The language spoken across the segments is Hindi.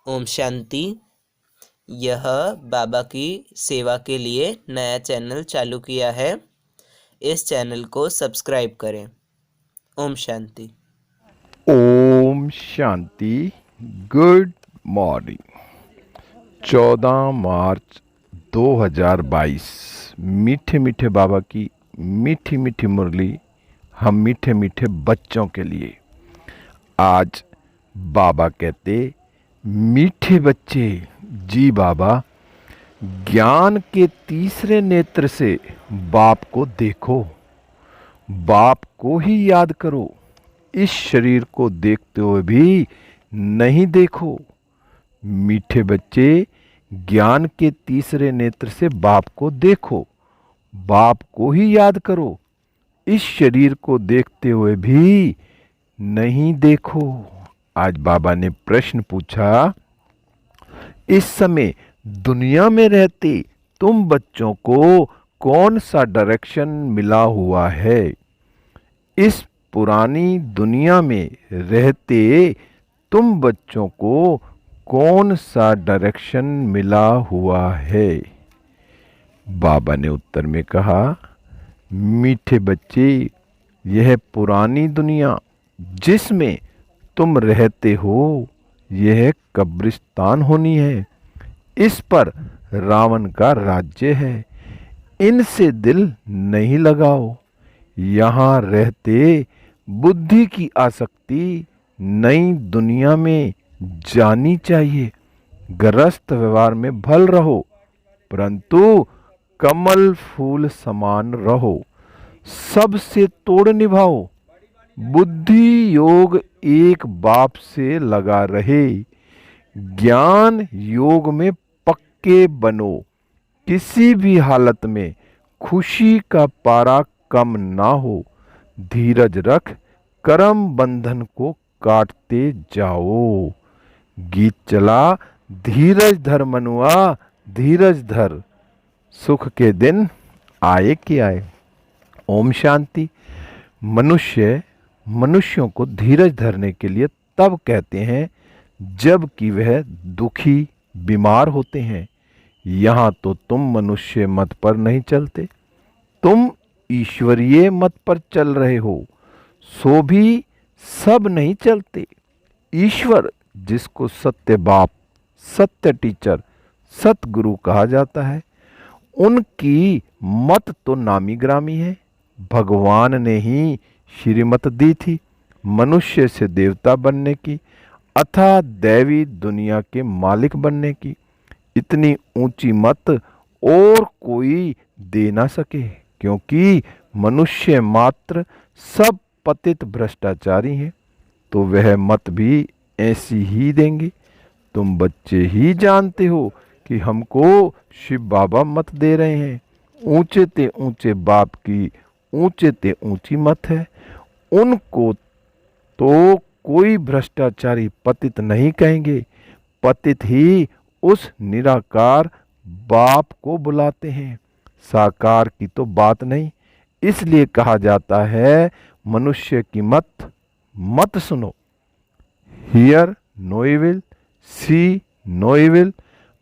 ओम शांति। यह बाबा की सेवा के लिए नया चैनल चालू किया है। इस चैनल को सब्सक्राइब करें। ओम शांति। ओम शांति। Good morning. 14 मार्च 2022। मीठे मीठे बाबा की मीठी मीठी मुरली हम मीठे मीठे बच्चों के लिए। आज बाबा कहते, मीठे बच्चे, जी बाबा, ज्ञान के तीसरे नेत्र से बाप को देखो, बाप को ही याद करो। इस शरीर को देखते हुए भी नहीं देखो। मीठे बच्चे, ज्ञान के तीसरे नेत्र से बाप को देखो, बाप को ही याद करो। इस शरीर को देखते हुए भी नहीं देखो। आज बाबा ने प्रश्न पूछा, इस समय दुनिया में रहते तुम बच्चों को कौन सा डायरेक्शन मिला हुआ है? इस पुरानी दुनिया में रहते तुम बच्चों को कौन सा डायरेक्शन मिला हुआ है? बाबा ने उत्तर में कहा, मीठे बच्चे, यह पुरानी दुनिया जिसमें तुम रहते हो, यह कब्रिस्तान होनी है। इस पर रावण का राज्य है। इनसे दिल नहीं लगाओ। यहाँ रहते बुद्धि की आसक्ति नई दुनिया में जानी चाहिए। गृहस्थ व्यवहार में भल रहो, परंतु कमल फूल समान रहो। सबसे तोड़ निभाओ। बुद्धि योग एक बाप से लगा रहे। ज्ञान योग में पक्के बनो। किसी भी हालत में खुशी का पारा कम ना हो। धीरज रख कर्म बंधन को काटते जाओ। गीत चला, धीरज धर मनुआ, धीरज धर, सुख के दिन आए कि आए। ओम शांति। मनुष्यों को धीरज धरने के लिए तब कहते हैं जब कि वह दुखी बीमार होते हैं। यहाँ तो तुम मनुष्य मत पर नहीं चलते, तुम ईश्वरीय मत पर चल रहे हो। सो भी सब नहीं चलते। ईश्वर, जिसको सत्य बाप, सत्य टीचर, सतगुरु कहा जाता है, उनकी मत तो नामी ग्रामी है। भगवान ने ही श्रीमत दी थी मनुष्य से देवता बनने की, अथा दैवी दुनिया के मालिक बनने की। इतनी ऊंची मत और कोई दे ना सके, क्योंकि मनुष्य मात्र सब पतित भ्रष्टाचारी हैं। तो वह मत भी ऐसी ही देंगे। तुम बच्चे ही जानते हो कि हमको शिव बाबा मत दे रहे हैं। ऊंचे ते ऊंचे बाप की ऊंचे ते ऊंची मत है। उनको तो कोई भ्रष्टाचारी पतित नहीं कहेंगे। पतित ही उस निराकार बाप को बुलाते हैं। साकार की तो बात नहीं। इसलिए कहा जाता है, मनुष्य की मत सुनो। Hear no evil, see no evil.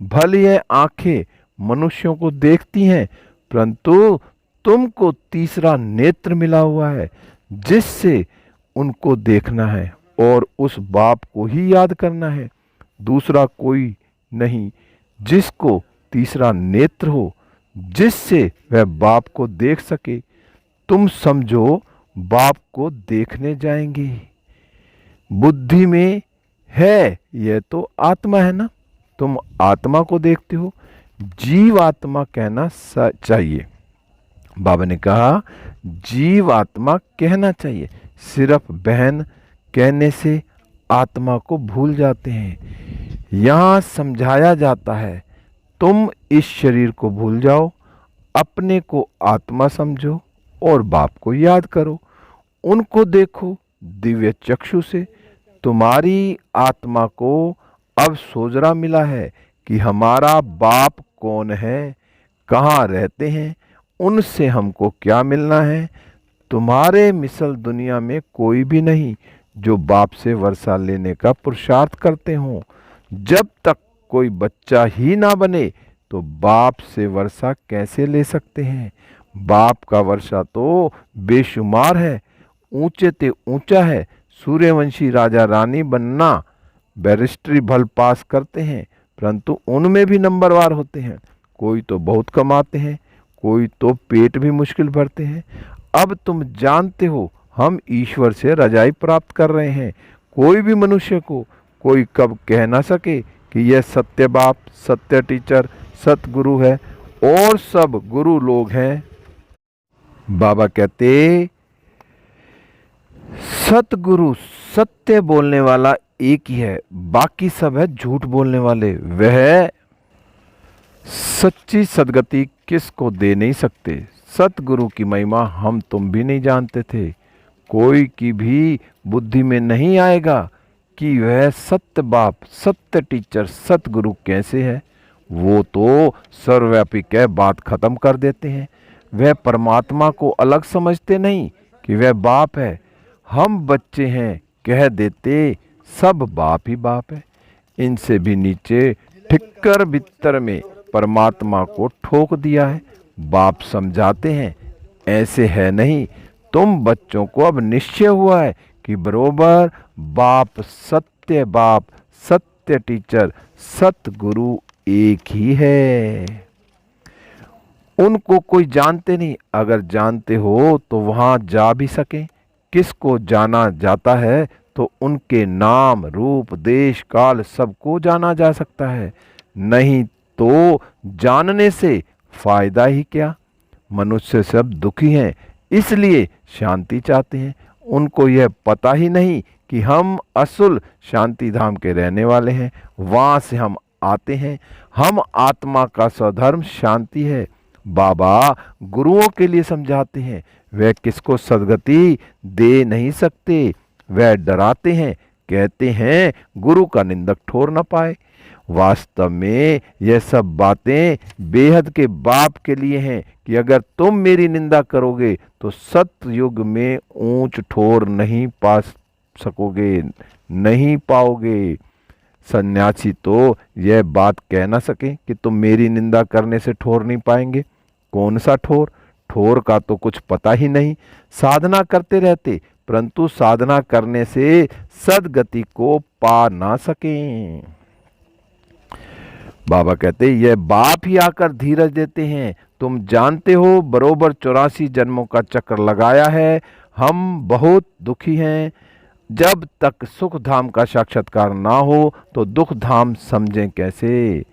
भले यह आंखें मनुष्यों को देखती हैं, परंतु तुमको तीसरा नेत्र मिला हुआ है जिससे उनको देखना है और उस बाप को ही याद करना है। दूसरा कोई नहीं जिसको तीसरा नेत्र हो, जिससे वह बाप को देख सके। तुम समझो बाप को देखने जाएंगे। बुद्धि में है, यह तो आत्मा है ना। तुम आत्मा को देखते हो। जीव आत्मा कहना चाहिए। बाबा ने कहा, जीव आत्मा कहना चाहिए। सिर्फ बहन कहने से आत्मा को भूल जाते हैं। यहाँ समझाया जाता है, तुम इस शरीर को भूल जाओ, अपने को आत्मा समझो और बाप को याद करो। उनको देखो दिव्य चक्षु से। तुम्हारी आत्मा को अब सोजरा मिला है कि हमारा बाप कौन है, कहाँ रहते हैं, उनसे हमको क्या मिलना है। तुम्हारे मिसल दुनिया में कोई भी नहीं जो बाप से वर्षा लेने का पुरुषार्थ करते हों। जब तक कोई बच्चा ही ना बने तो बाप से वर्षा कैसे ले सकते हैं। बाप का वर्षा तो बेशुमार है, ऊंचे ते ऊंचा है। सूर्यवंशी राजा रानी बनना, बैरिस्ट्री भल पास करते हैं, परंतु उनमें भी नंबरवार होते हैं। कोई तो बहुत कमाते हैं, कोई तो पेट भी मुश्किल भरते हैं। अब तुम जानते हो हम ईश्वर से रजाई प्राप्त कर रहे हैं। कोई भी मनुष्य को कोई कब कह ना सके कि यह सत्य बाप, सत्य टीचर, सतगुरु है और सब गुरु लोग हैं। बाबा कहते सतगुरु सत्य बोलने वाला एक ही है, बाकी सब है झूठ बोलने वाले। वह सच्ची सदगति किसको दे नहीं सकते। सतगुरु की महिमा हम तुम भी नहीं जानते थे। कोई की भी बुद्धि में नहीं आएगा कि वह सत्य बाप, सत्य टीचर, सतगुरु कैसे है। वो तो सर्वव्यापी कह बात खत्म कर देते हैं। वह परमात्मा को अलग समझते नहीं कि वह बाप है। हम बच्चे हैं कह देते सब बाप ही बाप है। इनसे भी नीचे ठिक्कर भीतर में परमात्मा को ठोक दिया है। बाप समझाते हैं ऐसे है नहीं। तुम बच्चों को अब निश्चय हुआ है कि बरोबर बाप, सत्य बाप, सत्य टीचर, सतगुरु एक ही है। उनको कोई जानते नहीं। अगर जानते हो तो वहां जा भी सके। किसको जाना जाता है तो उनके नाम, रूप, देश, काल सबको जाना जा सकता है। नहीं तो जानने से फायदा ही क्या। मनुष्य सब दुखी हैं, इसलिए शांति चाहते हैं। उनको यह पता ही नहीं कि हम असुल शांति धाम के रहने वाले हैं। वहां से हम आते हैं। हम आत्मा का स्वधर्म शांति है। बाबा गुरुओं के लिए समझाते हैं। वह किसको सद्गति दे नहीं सकते। वह डराते हैं, कहते हैं गुरु का निंदक ठोर न पाए। वास्तव में यह सब बातें बेहद के बाप के लिए हैं कि अगर तुम मेरी निंदा करोगे तो सतयुग में ऊंच ठोर नहीं पा सकोगे, नहीं पाओगे। सन्यासी तो यह बात कह ना सके कि तुम मेरी निंदा करने से ठोर नहीं पाएंगे। कौन सा ठोर? ठोर का तो कुछ पता ही नहीं। साधना करते रहते परंतु साधना करने से सदगति को पा ना सकें। बाबा कहते यह बाप ही आकर धीरज देते हैं। तुम जानते हो बरोबर 84 जन्मों का चक्र लगाया है। हम बहुत दुखी हैं। जब तक सुख धाम का साक्षात्कार ना हो तो दुख धाम समझें कैसे।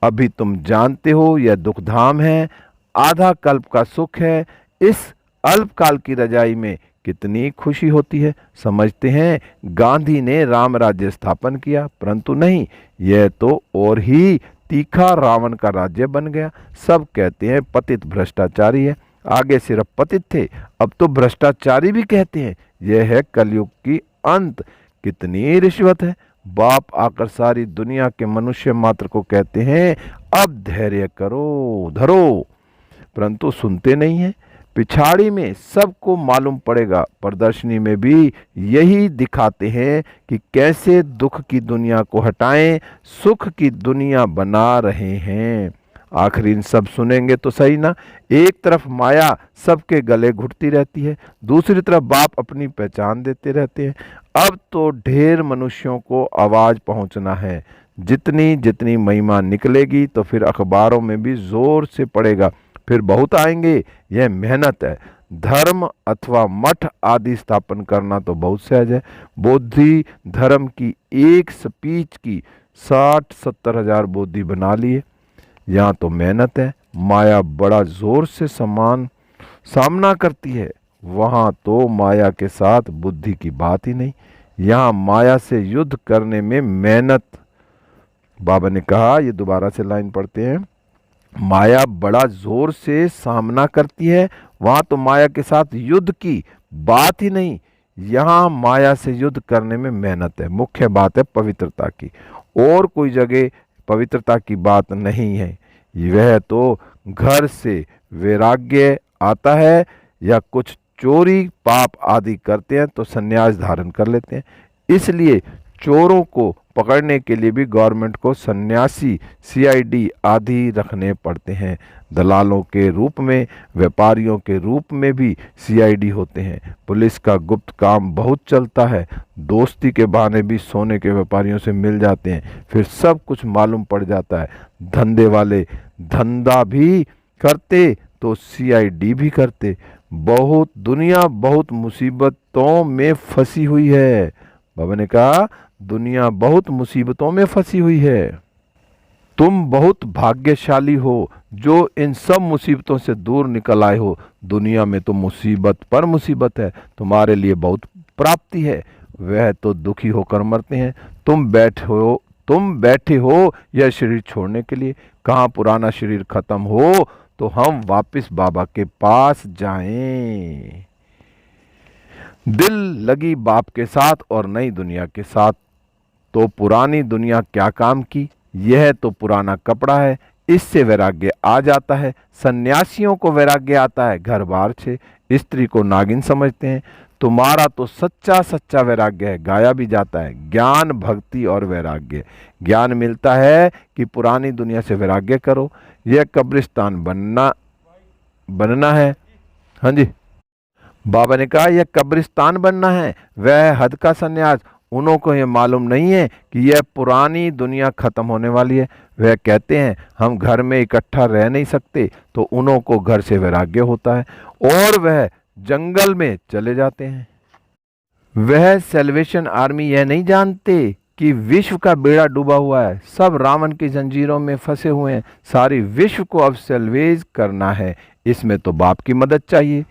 अभी तुम जानते हो यह दुख धाम है, आधा कल्प का सुख है। इस अल्पकाल की रजाई में कितनी खुशी होती है। समझते हैं गांधी ने राम राज्य स्थापन किया, परंतु नहीं, यह तो और ही तीखा रावण का राज्य बन गया। सब कहते हैं पतित भ्रष्टाचारी है। आगे सिर्फ पतित थे, अब तो भ्रष्टाचारी भी कहते हैं। यह है कलयुग की अंत। कितनी रिश्वत है। बाप आकर सारी दुनिया के मनुष्य मात्र को कहते हैं अब धैर्य करो, धरो, परंतु सुनते नहीं हैं। पिछाड़ी में सबको मालूम पड़ेगा। प्रदर्शनी में भी यही दिखाते हैं कि कैसे दुख की दुनिया को हटाएं, सुख की दुनिया बना रहे हैं। आखिर इन सब सुनेंगे तो सही ना। एक तरफ माया सबके गले घुटती रहती है, दूसरी तरफ बाप अपनी पहचान देते रहते हैं। अब तो ढेर मनुष्यों को आवाज पहुंचना है। जितनी जितनी महिमा निकलेगी तो फिर अखबारों में भी जोर से पड़ेगा, फिर बहुत आएंगे। यह मेहनत है। धर्म अथवा मठ आदि स्थापन करना तो बहुत सहज है। बोधि धर्म की एक स्पीच की 60-70 हजार बोधि बना लिए। यहाँ तो मेहनत है। माया बड़ा जोर से सामना करती है। वहाँ तो माया के साथ बुद्धि की बात ही नहीं। यहाँ माया से युद्ध करने में मेहनत। बाबा ने कहा, ये दोबारा से लाइन पढ़ते हैं, माया बड़ा जोर से सामना करती है। वहां तो माया के साथ युद्ध की बात ही नहीं। यहाँ माया से युद्ध करने में मेहनत है। मुख्य बात है पवित्रता की, और कोई जगह पवित्रता की बात नहीं है। वह तो घर से वैराग्य आता है या कुछ चोरी पाप आदि करते हैं तो संन्यास धारण कर लेते हैं। इसलिए चोरों को पकड़ने के लिए भी गवर्नमेंट को सन्यासी, सीआईडी आदि रखने पड़ते हैं। दलालों के रूप में, व्यापारियों के रूप में भी सीआईडी होते हैं। पुलिस का गुप्त काम बहुत चलता है। दोस्ती के बहाने भी सोने के व्यापारियों से मिल जाते हैं, फिर सब कुछ मालूम पड़ जाता है। धंधे वाले धंधा भी करते तो सीआईडी भी करते। दुनिया बहुत मुसीबतों में फंसी हुई है। बाबा ने कहा दुनिया बहुत मुसीबतों में फंसी हुई है। तुम बहुत भाग्यशाली हो जो इन सब मुसीबतों से दूर निकल आए हो। दुनिया में तो मुसीबत पर मुसीबत है, तुम्हारे लिए बहुत प्राप्ति है। वह तो दुखी होकर मरते हैं, तुम बैठे हो यह शरीर छोड़ने के लिए। कहाँ पुराना शरीर खत्म हो तो हम वापस बाबा के पास जाएं। दिल लगी बाप के साथ और नई दुनिया के साथ। तो पुरानी दुनिया क्या काम की? यह तो पुराना कपड़ा है, इससे वैराग्य आ जाता है। सन्यासियों को वैराग्य आता है, घर बार छे। स्त्री को नागिन समझते हैं। तुम्हारा तो सच्चा सच्चा वैराग्य है, गाया भी जाता है। ज्ञान, भक्ति और वैराग्य। ज्ञान मिलता है कि पुरानी दुनिया से वैराग्य करो, यह कब्रिस्तान बनना है। हाँ जी, बाबा ने कहा यह कब्रिस्तान बनना है। वह हद का सन्यास, उन्हों को यह मालूम नहीं है कि यह पुरानी दुनिया खत्म होने वाली है। वह कहते हैं हम घर में इकट्ठा रह नहीं सकते, तो उन्हों को घर से वैराग्य होता है और वह जंगल में चले जाते हैं। वह सैल्वेशन आर्मी यह नहीं जानते कि विश्व का बेड़ा डूबा हुआ है, सब रावण की जंजीरों में फंसे हुए हैं। सारी विश्व को अब सैल्वेज करना है, इसमें तो बाप की मदद चाहिए।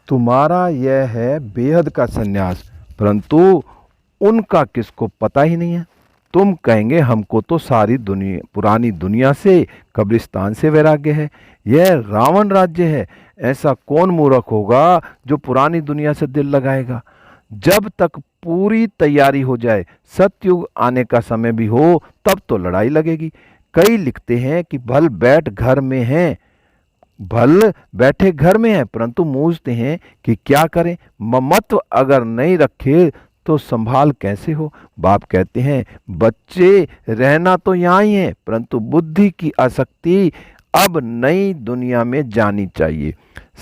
तुम्हारा यह है बेहद का सन्यास, परंतु उनका किसको पता ही नहीं है। तुम कहेंगे हमको तो सारी पुरानी दुनिया से, कब्रिस्तान से वैराग्य है, यह रावण राज्य है। ऐसा कौन मूर्ख होगा जो पुरानी दुनिया से दिल लगाएगा? जब तक पूरी तैयारी हो जाए, सतयुग आने का समय भी हो, तब तो लड़ाई लगेगी। कई लिखते हैं कि भल बैठे घर में हैं, परंतु मूझते हैं कि क्या करें। ममत्व अगर नहीं रखे तो संभाल कैसे हो। बाप कहते हैं बच्चे रहना तो यहाँ ही है, परंतु बुद्धि की आसक्ति अब नई दुनिया में जानी चाहिए।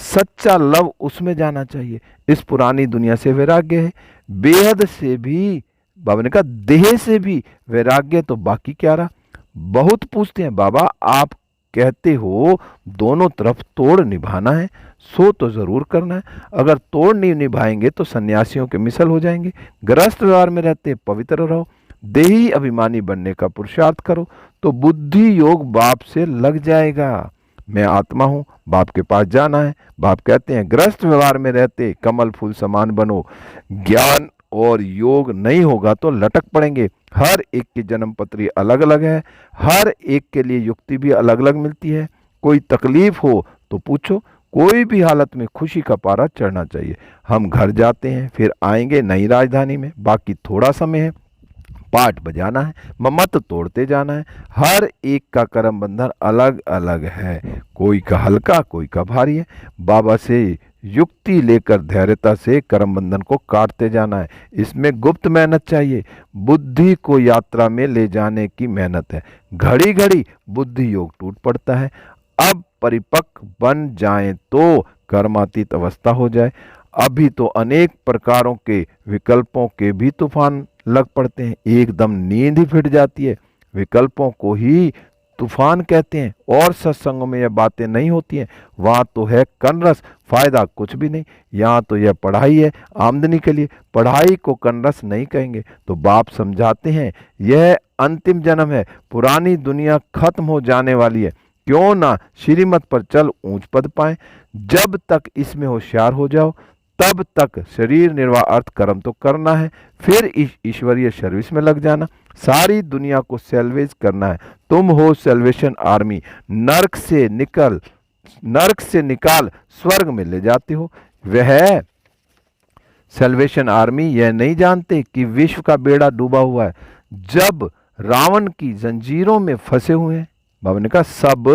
सच्चा लव उसमें जाना चाहिए। इस पुरानी दुनिया से वैराग्य है, बेहद से भी, बाबा ने कहा देह से भी वैराग्य, तो बाकी क्या रहा। बहुत पूछते हैं बाबा आप कहते हो दोनों तरफ तोड़ निभाना है, सो तो जरूर करना है। अगर तोड़ नहीं निभाएंगे तो सन्यासियों के मिसल हो जाएंगे। गृहस्थ व्यवहार में रहते पवित्र रहो, देही अभिमानी बनने का पुरुषार्थ करो, तो बुद्धि योग बाप से लग जाएगा। मैं आत्मा हूँ, बाप के पास जाना है। बाप कहते हैं गृहस्थ व्यवहार में रहते कमल फूल समान बनो। ज्ञान और योग नहीं होगा तो लटक पड़ेंगे। हर एक की जन्म पत्री अलग अलग है, हर एक के लिए युक्ति भी अलग अलग मिलती है। कोई तकलीफ हो तो पूछो, कोई भी हालत में खुशी का पारा चढ़ना चाहिए। हम घर जाते हैं, फिर आएंगे नई राजधानी में, बाकी थोड़ा समय है। पाठ बजाना है, ममत तोड़ते जाना है। हर एक का कर्म बंधन अलग अलग है, कोई का हल्का कोई का भारी है। बाबा से युक्ति लेकर धैर्यता से कर्म बंधन को काटते जाना है। इसमें गुप्त मेहनत चाहिए, बुद्धि को यात्रा में ले जाने की मेहनत है। घड़ी घड़ी बुद्धि योग टूट पड़ता है। अब परिपक्व बन जाएं तो कर्मातीत अवस्था हो जाए। अभी तो अनेक प्रकारों के विकल्पों के भी तूफान लग पड़ते हैं, एकदम नींद ही फिट जाती है। विकल्पों को ही तूफान कहते हैं, और सत्संगों में यह बातें नहीं होती हैं। वहाँ तो है कनरस, फायदा कुछ भी नहीं। यहाँ तो यह पढ़ाई है आमदनी के लिए, पढ़ाई को कनरस नहीं कहेंगे। तो बाप समझाते हैं यह अंतिम जन्म है, पुरानी दुनिया खत्म हो जाने वाली है, क्यों ना श्रीमत पर चल ऊंच पद पाए। जब तक इसमें होशियार हो जाओ तब तक शरीर निर्वाह अर्थ कर्म तो करना है, फिर ईश्वरीय सर्विस में लग जाना। सारी दुनिया को सैल्वेज करना है। तुम हो सैल्वेशन आर्मी, नरक से निकाल स्वर्ग में ले जाते हो। वह सैल्वेशन आर्मी यह नहीं जानते कि विश्व का बेड़ा डूबा हुआ है, जब रावण की जंजीरों में फंसे हुए हैं। बाबा ने कहा सब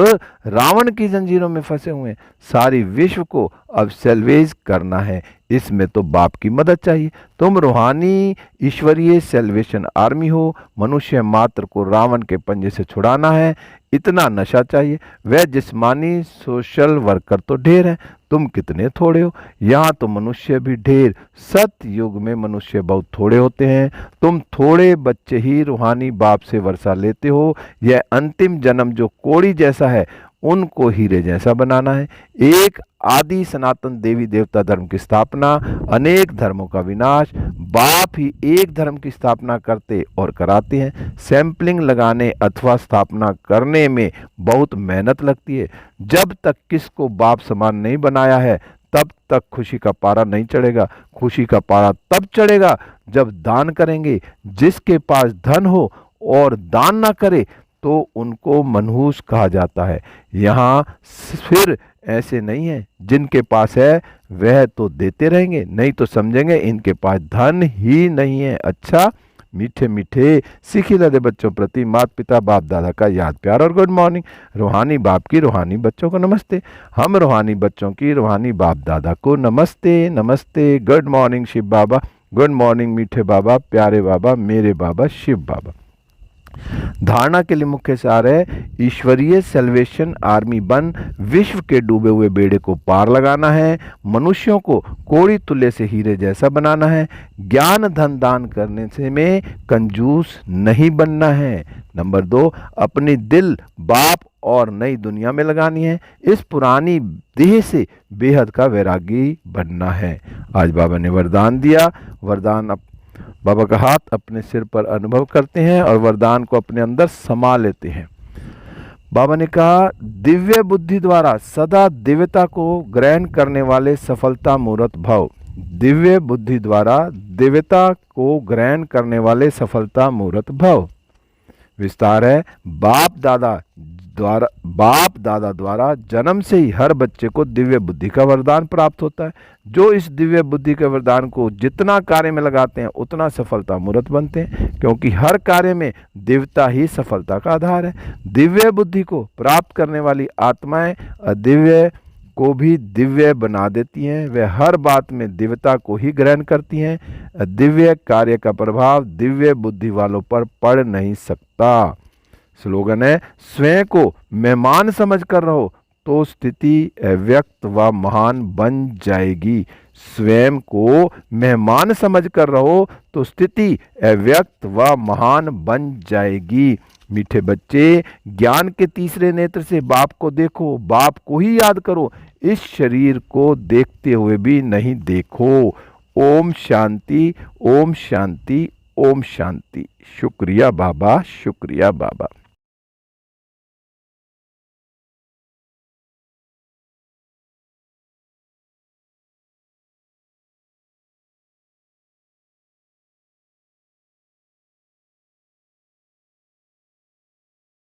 रावण की जंजीरों में फंसे हुए हैं, सारी विश्व को अब सैल्वेज करना है। इसमें तो बाप की मदद चाहिए। तुम रूहानी ईश्वरीय सेल्वेशन आर्मी हो, मनुष्य मात्र को रावण के पंजे से छुड़ाना है, इतना नशा चाहिए। वह जिस्मानी सोशल वर्कर तो ढेर हैं, तुम कितने थोड़े हो। यहाँ तो मनुष्य भी ढेर, सत्य युग में मनुष्य बहुत थोड़े होते हैं। तुम थोड़े बच्चे ही रूहानी बाप से वर्षा लेते हो। यह अंतिम जन्म जो कोड़ी जैसा है उनको हीरे जैसा बनाना है। एक आदि सनातन देवी देवता धर्म की स्थापना, अनेक धर्मों का विनाश। बाप ही एक धर्म की स्थापना करते और कराते हैं। सैंपलिंग लगाने अथवा स्थापना करने में बहुत मेहनत लगती है। जब तक किसको बाप समान नहीं बनाया है तब तक खुशी का पारा नहीं चढ़ेगा। खुशी का पारा तब चढ़ेगा जब दान करेंगे। जिसके पास धन हो और दान ना करे तो उनको मनहूस कहा जाता है। यहाँ फिर ऐसे नहीं है, जिनके पास है वह तो देते रहेंगे, नहीं तो समझेंगे इनके पास धन ही नहीं है। अच्छा, मीठे मीठे सीखी लदे बच्चों प्रति माता पिता बाप दादा का याद प्यार और गुड मॉर्निंग। रूहानी बाप की रूहानी बच्चों को नमस्ते। हम रूहानी बच्चों की रूहानी बाप दादा को नमस्ते नमस्ते। गुड मॉर्निंग शिव बाबा, गुड मॉर्निंग मीठे बाबा, प्यारे बाबा, मेरे बाबा शिव बाबा। धारणा के लिए मुख्य सार है ईश्वरीय सेल्वेशन आर्मी बन विश्व के डूबे हुए बेड़े को पार लगाना है। मनुष्यों को कोड़ी तुल्य से हीरे जैसा बनाना है। ज्ञान धन दान करने से में कंजूस नहीं बनना है। नंबर 2, अपनी दिल बाप और नई दुनिया में लगानी है। इस पुरानी देह से बेहद का वैरागी बनना है। आज बाबा ने वरदान दिया। वरदान बाबा का हाथ अपने सिर पर अनुभव करते हैं और वरदान को अपने अंदर समा लेते हैं। बाबा ने कहा, दिव्य बुद्धि द्वारा सदा दिव्यता को ग्रहण करने वाले सफलता मूर्त भव। दिव्य बुद्धि द्वारा दिव्यता को ग्रहण करने वाले सफलता मूर्त भव। विस्तार है, बाप दादा द्वारा जन्म से ही हर बच्चे को दिव्य बुद्धि का वरदान प्राप्त होता है। जो इस दिव्य बुद्धि के वरदान को जितना कार्य में लगाते हैं उतना सफलता मूर्त बनते हैं, क्योंकि हर कार्य में दिव्यता ही सफलता का आधार है। दिव्य बुद्धि को प्राप्त करने वाली आत्माएं अदिव्य को भी दिव्य बना देती हैं। वे हर बात में दिव्यता को ही ग्रहण करती हैं। दिव्य कार्य का प्रभाव दिव्य बुद्धि वालों पर पड़ नहीं सकता। स्लोगन है, स्वयं को मेहमान समझ कर रहो तो स्थिति अव्यक्त व महान बन जाएगी। स्वयं को मेहमान समझ कर रहो तो स्थिति अव्यक्त व महान बन जाएगी। मीठे बच्चे, ज्ञान के तीसरे नेत्र से बाप को देखो, बाप को ही याद करो। इस शरीर को देखते हुए भी नहीं देखो। ओम शांति, ओम शांति, ओम शांति। शुक्रिया बाबा, शुक्रिया बाबा।